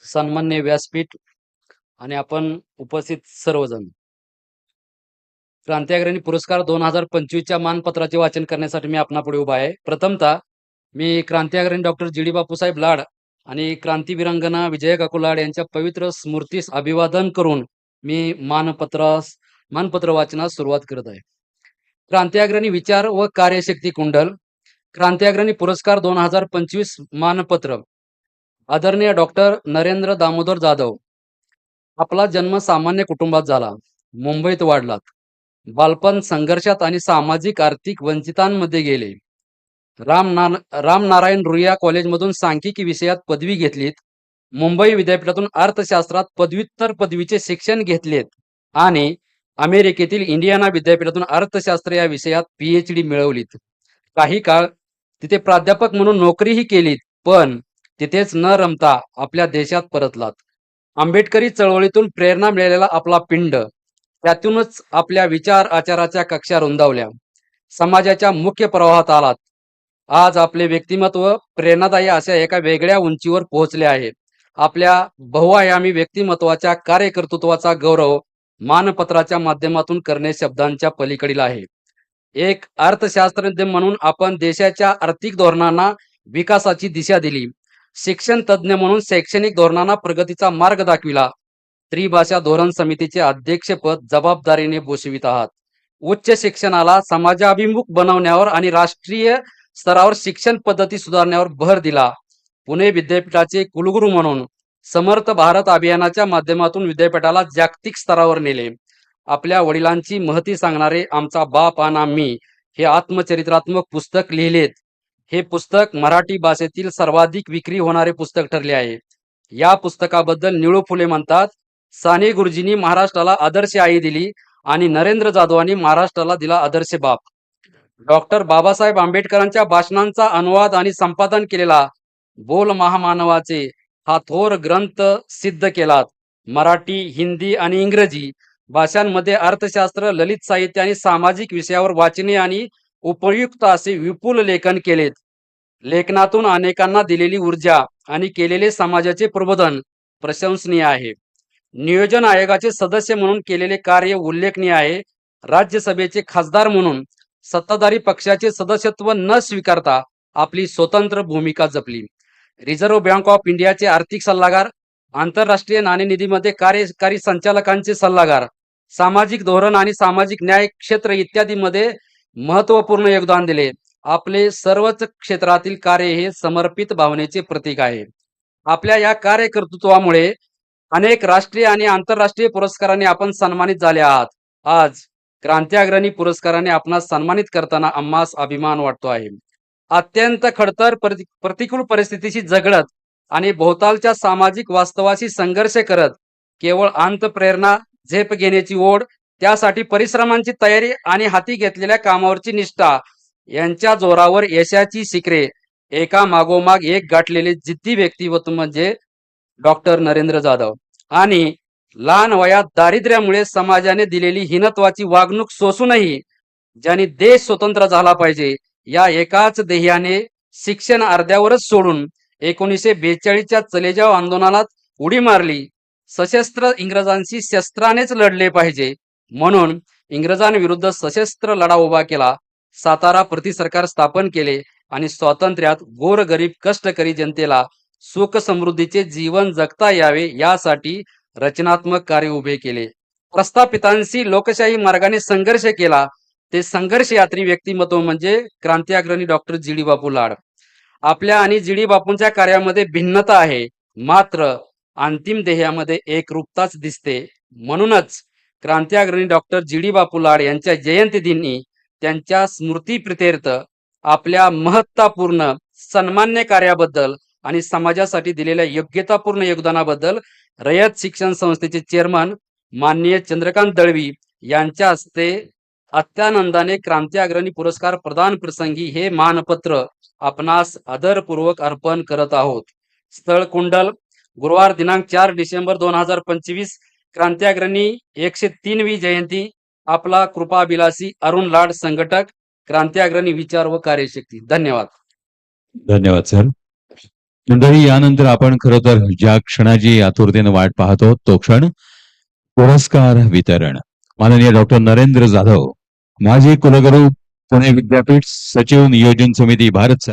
सन्मान्य व्यासपीठ आणि आपण उपस्थित सर्वजण, क्रांती पुरस्कार 2025च्या मानपत्राचे वाचन करण्यासाठी मी आपणापुढे उभा आहे. प्रथमतः मी क्रांती डॉक्टर जी डी बापूसाहेब लाड आणि क्रांतीवीरांगना विजया काकू लाड यांच्या पवित्र स्मृतीस अभिवादन करून मी मानपत्र वाचनास सुरुवात करत आहे. क्रांती विचार व कार्यशक्ती कुंडल क्रांती पुरस्कार 2025 मानपत्र आदरणीय डॉक्टर नरेंद्र दामोदर जाधव. आपला जन्म सामान्य कुटुंबात झाला. मुंबईत वाढलात. बालपण संघर्षात आणि सामाजिक आर्थिक वंचितांमध्ये गेले. रामनारायण रुईया कॉलेजमधून सांख्यिकी विषयात पदवी घेतलीत. मुंबई विद्यापीठातून अर्थशास्त्रात पदव्युत्तर पदवीचे शिक्षण घेतलेत आणि अमेरिकेतील इंडियाना विद्यापीठातून अर्थशास्त्र या विषयात PhD मिळवलीत. काही काळ तिथे प्राध्यापक म्हणून नोकरीही केलीत, पण तिथेच न रमता आपल्या देशात परतलात. आंबेडकरी चळवळीतून प्रेरणा मिळालेला आपला पिंड, त्यातूनच आपल्या विचार आचाराच्या कक्षा रुंदावल्या. समाजाच्या मुख्य प्रवाहात आलात. आज आपले व्यक्तिमत्व प्रेरणादायी अशा एका वेगळ्या उंचीवर पोहोचले आहे. आपल्या बहुआयामी व्यक्तिमत्वाच्या कार्यकर्तृत्वाचा गौरव मानपत्राच्या माध्यमातून करणे शब्दांच्या पलीकडील आहे. एक अर्थशास्त्रज्ञ म्हणून आपण देशाच्या आर्थिक धोरणांना विकासाची दिशा दिली. शिक्षण तज्ज्ञ म्हणून शैक्षणिक धोरणांना प्रगतीचा मार्ग दाखविला. त्रिभाषा धोरण समितीचे अध्यक्षपद जबाबदारीने भूषवित आहात. उच्च शिक्षणाला समाजाभिमुख बनवण्यावर आणि राष्ट्रीय स्तरावर शिक्षण पद्धती सुधारण्यावर भर दिला. पुणे विद्यापीठाचे कुलगुरू म्हणून समर्थ भारत अभियानाच्या माध्यमातून विद्यापीठाला जागतिक स्तरावर नेले. आपल्या वडिलांची महती सांगणारे आमचा बाप आणि मी हे आत्मचरित्रात्मक पुस्तक लिहिलेत. हे पुस्तक मराठी भाषेतील सर्वाधिक विक्री होणारे पुस्तक ठरले आहे. या पुस्तकाबद्दल निळू फुले म्हणतात, साने गुरुजींनी महाराष्ट्राला आदर्श आई दिली आणि नरेंद्र जाधवांनी महाराष्ट्राला दिला आदर्श बाप. डॉक्टर बाबासाहेब आंबेडकरांच्या भाषणांचा अनुवाद आणि संपादन केलेला बोल महामानवाचे हा थोर ग्रंथ सिद्ध केलात. मराठी, हिंदी आणि इंग्रजी भाषांमध्ये अर्थशास्त्र, ललित साहित्य आणि सामाजिक विषयावर वाचने आणि उपयुक्त असे विपुल लेखन केलेत. लेखनातून अनेकांना दिलेली ऊर्जा आणि केलेले समाजाचे प्रबोधन प्रशंसनीय आहे. नियोजन आयोगाचे सदस्य म्हणून केलेले कार्य उल्लेखनीय आहे. राज्यसभेचे खासदार म्हणून सत्ताधारी पक्षाचे सदस्यत्व न स्वीकारता आपली स्वतंत्र भूमिका जपली. रिझर्व्ह बँक ऑफ इंडियाचे आर्थिक सल्लागार, आंतरराष्ट्रीय नाणेनिधीमध्ये कार्यकारी संचालकांचे सल्लागार, सामाजिक धोरण आणि सामाजिक न्याय क्षेत्र इत्यादीमध्ये महत्वपूर्ण योगदान दिले. आपले सर्वच क्षेत्रातील कार्य हे समर्पित भावनेचे प्रतीक आहे. आपल्या या कार्यकर्तृत्वामुळे अनेक राष्ट्रीय आणि आंतरराष्ट्रीय पुरस्कारांनी आपण सन्मानित झाले आहात. आज क्रांती पुरस्काराने आपणास सन्मानित करताना आम्हास अभिमान वाटतो आहे. अत्यंत खडतर प्रतिकूल परिस्थितीशी झगडत आणि भोवतालच्या सामाजिक वास्तवाशी संघर्ष करत केवळ अंतप्रेरणा, झेप घेण्याची ओढ, त्यासाठी परिश्रमांची तयारी आणि हाती घेतलेल्या कामावरची निष्ठा यांच्या जोरावर यशाची शिखरे एका मागोमाग एक गाठलेले जिद्दी व्यक्तिमत्व म्हणजे डॉक्टर नरेंद्र जाधव. आणि लहान वयात दारिद्र्यामुळे समाजाने दिलेली हीनत्वाची वागणूक सोसूनही ज्यांनी देश स्वतंत्र झाला पाहिजे या एकाच ध्येयाने शिक्षण अर्ध्यावरच सोडून 1942च्या चलेजाव आंदोलनात उडी मारली. सशस्त्र इंग्रजांशी शस्त्रानेच लढले पाहिजे म्हणून इंग्रजांविरुद्ध सशस्त्र लढा उभा केला. सातारा प्रतिसरकार स्थापन केले आणि स्वातंत्र्यात गोरगरीब कष्टकरी जनतेला सुख समृद्धीचे जीवन जगता यावे यासाठी रचनात्मक कार्य उभे केले. प्रस्थापितांशी लोकशाही मार्गाने संघर्ष केला. ते संघर्ष यात्री व्यक्तिमत्व म्हणजे क्रांती डॉक्टर जी.डी. बापू लाड. आपल्या आणि जी.डी. बापूंच्या कार्यामध्ये भिन्नता आहे, मात्र अंतिम ध्येयामध्ये एकरूपताच दिसते. म्हणूनच क्रांती डॉक्टर जी.डी. बापू लाड यांच्या जयंती दिनी त्यांच्या स्मृतीप्रित्यर्थ आपल्या महत्तापूर्ण सन्मान्य कार्याबद्दल आणि समाजासाठी दिलेल्या योग्यतापूर्ण योगदानाबद्दल रयत शिक्षण संस्थेचे चेअरमन माननीय चंद्रकांत दळवी यांच्या हस्ते अत्यानंदाने क्रांती पुरस्कार प्रदान प्रसंगी हे मानपत्र आपणास आदरपूर्वक अर्पण करत आहोत. स्थळ कुंडल, गुरुवार दिनांक 4 डिसेंबर 2025, क्रांती 103वी जयंती. आपला कृपाभिलासी अरुण लाड, संघटक, क्रांती विचार व कार्यशक्ती. धन्यवाद. धन्यवाद सर. मंडळी, यानंतर आपण खरं तर ज्या क्षणाची आतुरतेने वाट पाहतो तो क्षण पुरस्कार वितरण. माननीय डॉक्टर नरेंद्र जाधव, माजी कुलगुरू, पुणे विद्यापीठ, सचिव, नियोजन समिती, भारत सरकार.